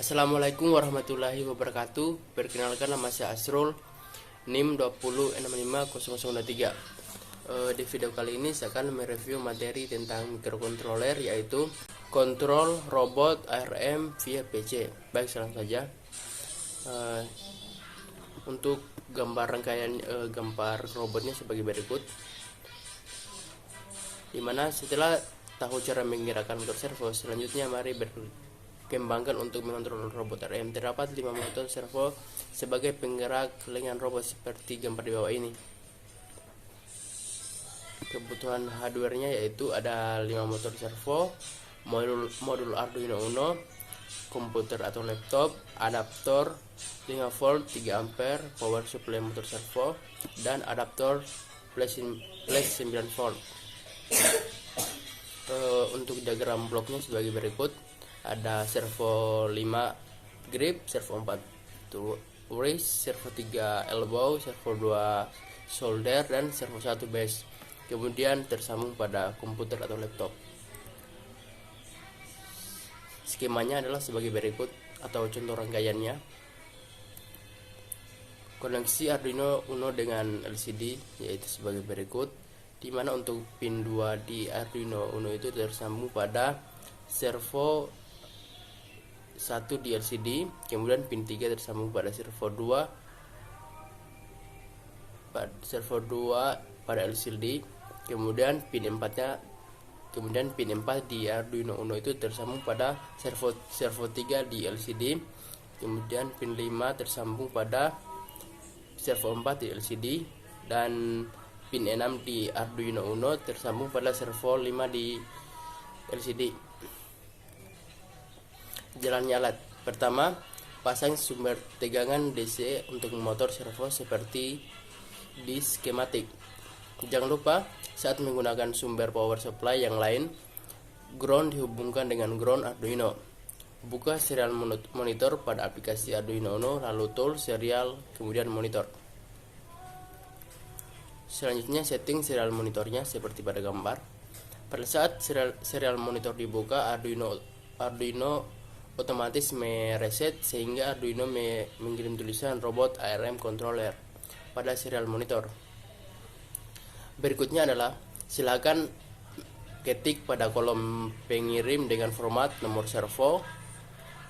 Assalamualaikum warahmatullahi wabarakatuh. Perkenalkan, nama saya Asrul, NIM 20650023. Di video kali ini saya akan mereview materi tentang microcontroller, yaitu kontrol robot ARM via PC. Baik, langsung saja. Untuk gambar rangkaian gambar robotnya sebagai berikut. Dimana setelah tahu cara menggerakkan motor servo, selanjutnya mari kembangkan untuk mengontrol robot ARM. Terdapat 5 motor servo sebagai penggerak lengan robot seperti gambar di bawah ini. Kebutuhan hardware-nya yaitu ada 5 motor servo, modul Arduino Uno, komputer atau laptop, adaptor 5 volt 3 ampere power supply motor servo, dan adaptor plus 9 volt. Untuk diagram bloknya sebagai berikut. Ada servo 5 grip, servo 4 wrist, servo 3 elbow, servo 2 shoulder, dan servo 1 base. Kemudian tersambung pada komputer atau laptop. Skemanya adalah sebagai berikut atau contoh rangkaiannya. Koneksi Arduino Uno dengan LCD yaitu sebagai berikut, di mana untuk pin 2 di Arduino Uno itu tersambung pada servo 1 di LCD, kemudian pin 3 tersambung pada servo 2 pada LCD, kemudian pin 4 di Arduino Uno itu tersambung pada servo 3 di LCD, kemudian pin 5 tersambung pada servo 4 di LCD, dan pin 6 di Arduino Uno tersambung pada servo 5 di LCD. Jalannya alat. Pertama, pasang sumber tegangan DC untuk motor servo seperti di skematik. Jangan lupa saat menggunakan sumber power supply yang lain, ground dihubungkan dengan ground Arduino. Buka serial monitor pada aplikasi Arduino Uno, lalu tool serial, kemudian monitor. Selanjutnya setting serial monitornya seperti pada gambar. Pada saat serial monitor dibuka, Arduino otomatis mereset sehingga Arduino mengirim tulisan robot ARM controller pada serial monitor. Berikutnya adalah silakan ketik pada kolom pengirim dengan format nomor servo,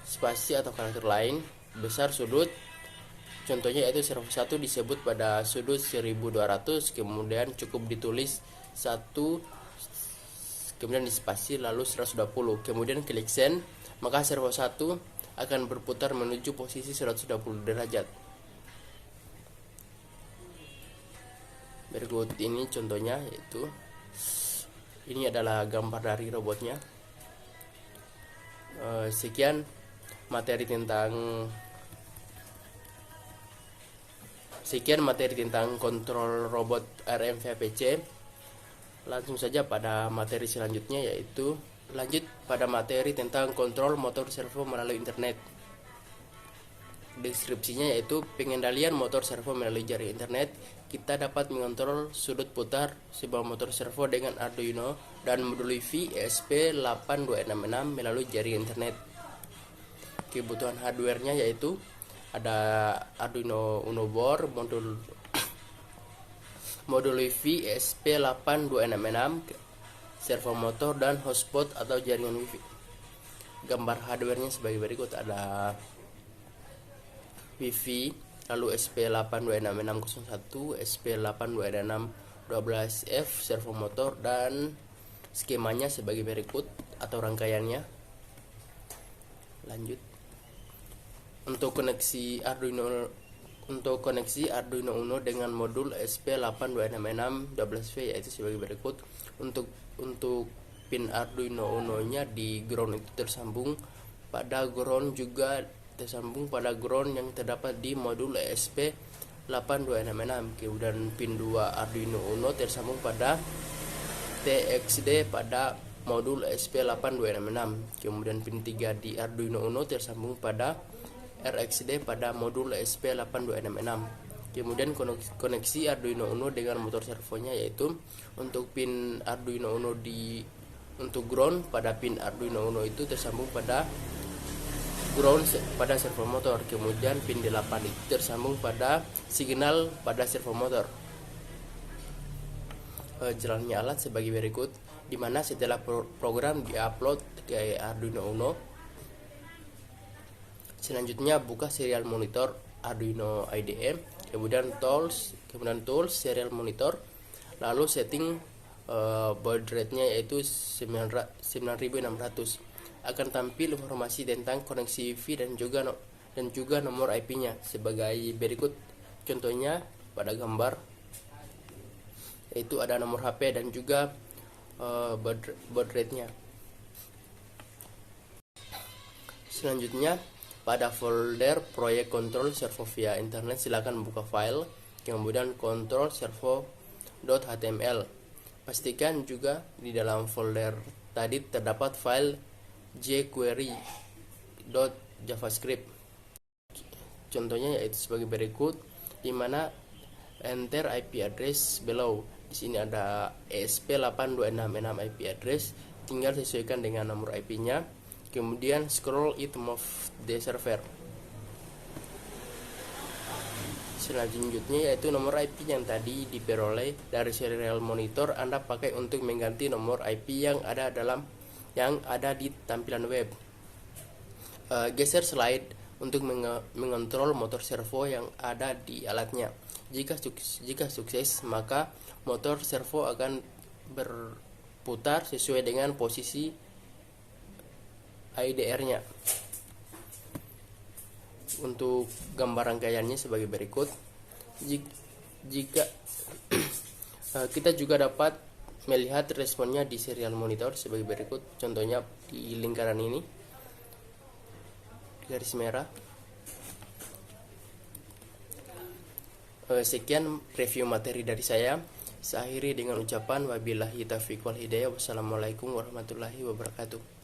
spasi atau karakter lain, besar sudut. Contohnya yaitu servo 1 disebut pada sudut 1200, kemudian cukup ditulis 1, kemudian dispasi lalu 120, kemudian klik send, maka servo 1 akan berputar menuju posisi 120 derajat. Berikut ini contohnya, yaitu ini adalah gambar dari robotnya. Sekian materi tentang kontrol robot ARM via PC. Langsung saja pada materi selanjutnya, yaitu lanjut pada materi tentang kontrol motor servo melalui internet. Deskripsinya yaitu pengendalian motor servo melalui jaring internet. Kita dapat mengontrol sudut putar sebuah motor servo dengan Arduino dan modul Wi-Fi ESP8266 melalui jaring internet. Kebutuhan hardware-nya yaitu ada Arduino Uno board, modul Wi-Fi ESP8266, servo motor, dan hotspot atau jaringan Wi-Fi. Gambar hardware-nya sebagai berikut. Ada Wi-Fi, lalu SP826601, SP826612F servo motor, dan skemanya sebagai berikut atau rangkaiannya. Lanjut. Untuk koneksi Arduino Uno dengan modul SP826612V yaitu sebagai berikut. Untuk pin Arduino Uno-nya di ground itu tersambung pada ground yang terdapat di modul ESP8266. Kemudian pin 2 Arduino Uno tersambung pada TXD pada modul ESP8266. Kemudian pin 3 di Arduino Uno tersambung pada RxD pada modul ESP8266. Kemudian koneksi Arduino Uno dengan motor servonya, yaitu untuk pin Arduino Uno untuk ground pada pin Arduino Uno itu tersambung pada ground pada servo motor, kemudian pin 8 itu tersambung pada signal pada servo motor. Jalannya alat sebagai berikut, dimana setelah program diupload ke Arduino Uno, selanjutnya buka serial monitor Arduino IDE, kemudian tools serial monitor, lalu setting baud rate-nya yaitu 9600. Akan tampil informasi tentang koneksi Wi-Fi dan juga nomor IP-nya sebagai berikut. Contohnya pada gambar, yaitu ada nomor HP dan juga baud rate-nya. Selanjutnya pada folder proyek kontrol servo via internet, silakan buka file, kemudian kontrol servo.html. Pastikan juga di dalam folder tadi terdapat file jQuery.javascript. Contohnya yaitu sebagai berikut, di mana enter IP address below. Di sini ada ESP8266 IP address, tinggal sesuaikan dengan nomor IP-nya. Kemudian scroll item of the server. Selanjutnya yaitu nomor IP yang tadi diperoleh dari serial monitor Anda pakai untuk mengganti nomor IP yang ada di tampilan web. Geser slide untuk mengontrol motor servo yang ada di alatnya. Jika sukses, maka motor servo akan berputar sesuai dengan posisi IDR-nya. Untuk gambar rangkaiannya sebagai berikut. Jika kita juga dapat melihat responnya di serial monitor sebagai berikut. Contohnya di lingkaran ini, garis merah. Sekian review materi dari saya. Saya akhiri dengan ucapan wabillahi taufiq wal hidayah. Wassalamualaikum warahmatullahi wabarakatuh.